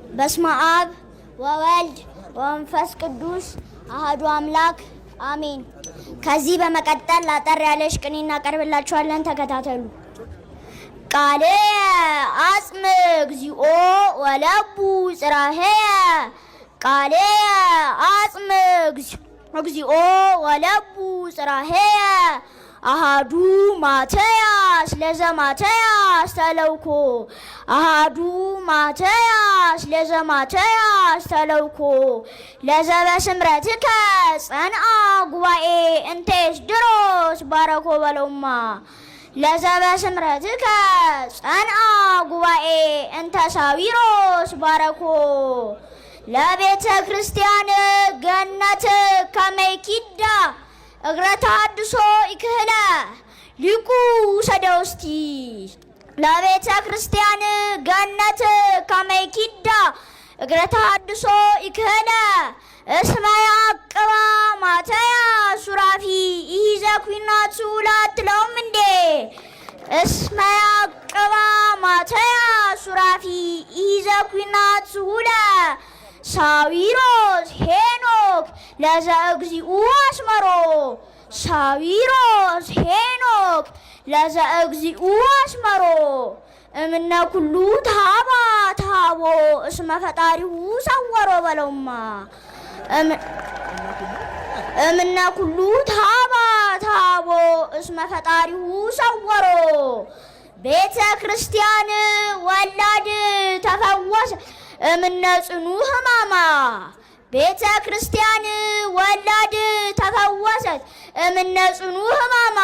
በስመ አብ ወወልድ ወመንፈስ ቅዱስ አሐዱ አምላክ አሜን። ከዚህ በመቀጠል አጠር ያለች ቅኔ እናቀርብላችኋለን። ተከታተሉ። ቃሌ አጽም እግዚኦ ወለቡ ጽራሄ ቃሌ አጽም እግዚኦ ወለቡ ጽራሄ አሃዱ ማትያስ ለዘማትያስ ተለውኮ አሃዱ ማትያስ ለዘማትያስ ተለውኮ ለዘበስምረትከ ጸንአ ጉባኤ እንቴስ ድሮስ ባረኮ በለውማ ለዘበስምረትከ ጸንአ ጉባኤ እንተ ሳዊሮስ ባረኮ ለቤተ ክርስቲያን ገነት ከመይኪዳ እግረ ተሐድሶ ይክህለ ሊቁ ሰደውስቲ ለቤተ ክርስቲያን ገነት ከመይኪዳ እግረ ተሐድሶ ይክህለ እስመ ያዕቅባ ማትያስ ሱራፊ ይዘ ኩናት ላትለውም እንዴ እስመ ያዕቅባ ማትያስ ሱራፊ ይዘ ኩናት ሁለ ሳዊሮስ ሄኖክ ለዘ እግዚኡ አስመሮ ሳዊሮስ ሄኖክ ለዘ እግዚኡ አስመሮ እምነ ኩሉ ታባ ታቦ እስመ ፈጣሪሁ ሰወሮ በለውማ እምነ ኩሉ ታባ ታቦ እስመ ፈጣሪሁ ሰወሮ ቤተ ክርስቲያን ወላድ ተፈወሰ እምነ ጽኑ ሕማማ ቤተ ክርስቲያን ወላድ ተፈወሰት እምነ ጽኑ ሕማማ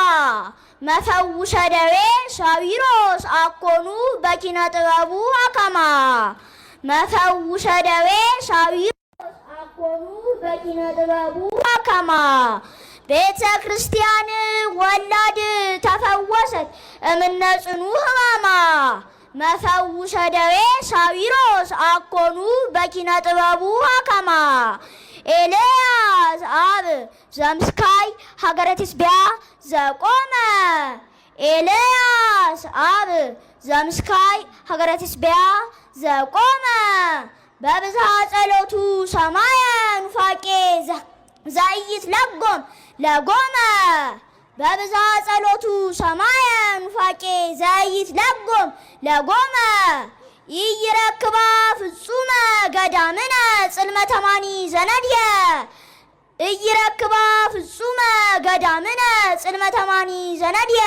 መፈውሰ ደዌ ሳዊሮስ አኮኑ በኪነ ጥበቡ አከማ መፈውሰ ደዌ ሳዊሮስ አኮኑ በኪነ ጥበቡ አከማ ቤተ ክርስቲያን ወላድ ተፈወሰት እምነ ጽኑ ሕማማ መፈውሰ ደዌ ሳዊሮስ አኮኑ በኪነ ጥበቡ አከማ ኤልያስ አብ ዘምስካይ ሀገረ ትስቢያ ዘቆመ ኤልያስ አብ ዘምስካይ ሀገረ ትስቢያ ዘቆመ በብዝሃ ጸሎቱ ሰማየ ኑፋቄ ዘይት ለጎም ለጎመ በብዝሃ ጸሎቱ ሰማየ ኑፋቄ ዘይት ለጎም ለጎመ ይይረክባ ፍጹመ ገዳምነ ጽልመተ ማኒ ዘነድየ ይይረክባ ፍጹመ ገዳምነ ጽልመተ ማኒ ዘነድየ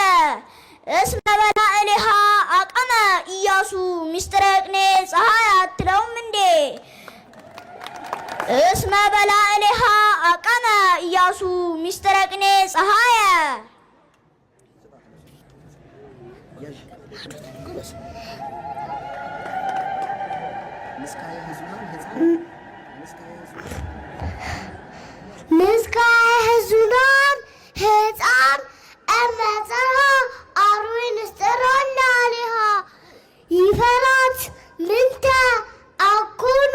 እስመ በላዕሌሃ አቀመ ኢያሱ ሚስጥረ ቅኔ ፀሐይ አትለውም እንዴ እስመ በላዕሌሃ አቀመ ኢያሱ ሚስጥረ ቅኔ ፀሐየ ምስካየ ሕዙናን ሕፃን እመፀሃ አርዌ ንስጥሮና ሊሃ ይፈራት ምንተ አኮኑ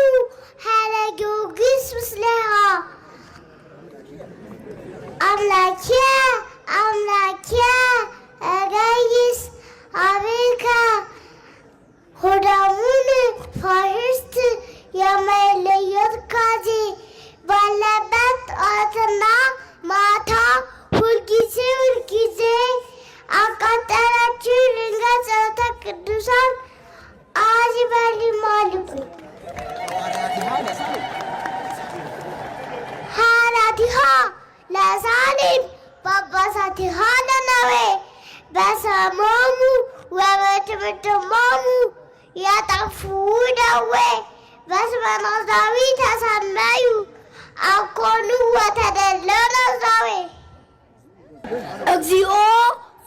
ሀለ ጊዮርጊስ ምስሌሃ አምላኬ አምላኬ እገይስ አቤከ ሆዳሙን ፋሽስት የማይለየት ካዜ ባለበት ጠዋትና ማታ ሁልጊዜ አቃጠላችሁ ድንጋይ ጸሎተ ቅዱሳን አዚበሊማልኩ ሀላቲሃ ለሳሌም ጳጳሳቲሃ ለነዌ በሰሞሙ ወበትምትሞሙ ያጠፉ ደዌ በስመ ናዝራዊ ተሰመዩ አኮኑ ወተደለው ናዝራዊ እግዚኦ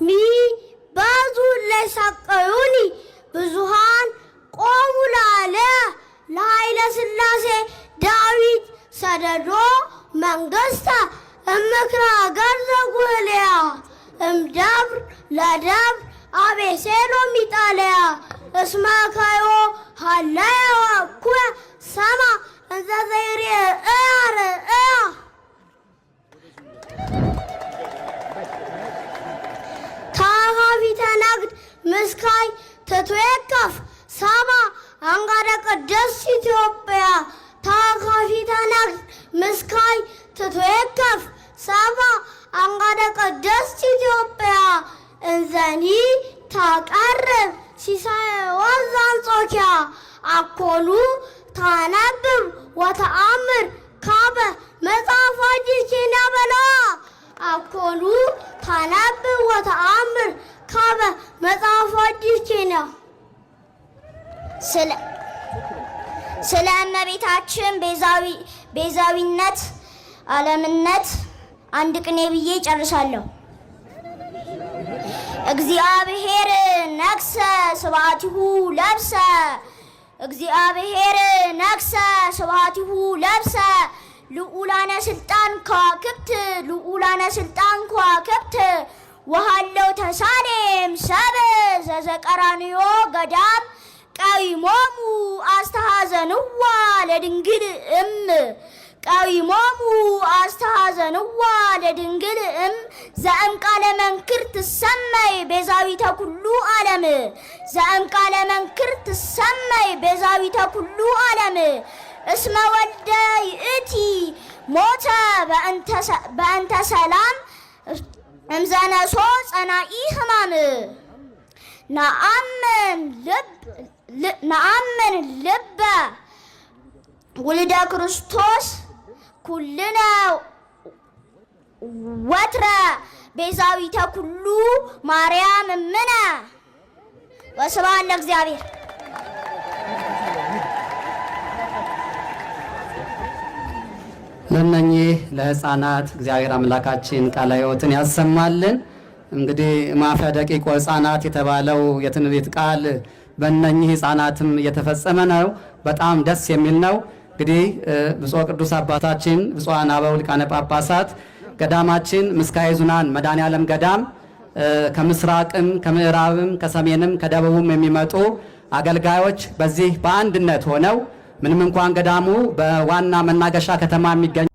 ሚ ባዙ ለሰቀዩኒ ብዙሃን ቆሙ ላለ ለኃይለ ሥላሴ ዳዊት ሰደዶ መንግሥተ እምክረ ሀገር ዘጉልያ እምደብር ለደብር አቤሴሎም ኢጣልያ እስመ ከዮ ሀለየ ወኩየ ሰማ እንዘ ዘይሬ እያ ታሃቢተ ነግድ ምስካይ ትትዌከፍ ሰባ አንጋደ ቅድስት ኢትዮጵያ ምስካይ ትትወከፍ ሰባ አንጋደ ቅድስት ኢትዮጵያ እንዘኒ ታቀርብ ሲሳይ ወዝ አንጾኪያ አኮኑ ታነብብ ወተአምር ካበ መጽሐፈ ዲኪና በላ አኮኑ ታነብብ ወተአምር ካበ መጽሐፈ ዲኪና። ስለ እመቤታችን ቤዛዊነት ዓለምነት አንድ ቅኔ ብዬ ጨርሳለሁ። እግዚአብሔር ነግሰ ስብሐቲሁ ለብሰ እግዚአብሔር ነግሰ ስብሐቲሁ ለብሰ ልዑላነ ስልጣን ከዋክብት ልዑላነ ስልጣን ከዋክብት ወሃለው ተሳሌም ሰብ ዘዘቀራንዮ ገዳም ቀዊሞሙ አስተሐዘንዋ ለድንግል ቀዊሞሙ አስተሐዘንዋ ለድንግል ዘእም ቃለ መንክር ትሰመይ ቤዛዊተ ኩሉ ዓለም ዘእም ቃለ መንክር ትሰመይ ቤዛዊተ ኩሉ ዓለም እስመ ወልደ ይእቲ ሞተ በእንተ ሰላም እምዘነሶ ጸናኢ ሕማም ነአምን ልበ ውልደ ክርስቶስ ኩልነ ወትረ ቤዛዊተ ኩሉ ማርያም እምነ ወስብሐት ለእግዚአብሔር። ለእነኚህ ለሕፃናት እግዚአብሔር አምላካችን ቃለ ሕይወትን ያሰማልን። እንግዲህ ማፈ ደቂቆ ሕፃናት የተባለው የትንቢት ቃል በእነኚህ ሕፃናትም እየተፈጸመ ነው። በጣም ደስ የሚል ነው። እንግዲህ ብፁዕ ቅዱስ አባታችን ብፁዓን አበው ሊቃነ ጳጳሳት ገዳማችን ምስካየ ኅዙናን መድኃኔዓለም ገዳም ከምስራቅም ከምዕራብም ከሰሜንም ከደቡብም የሚመጡ አገልጋዮች በዚህ በአንድነት ሆነው ምንም እንኳን ገዳሙ በዋና መናገሻ ከተማ የሚገኝ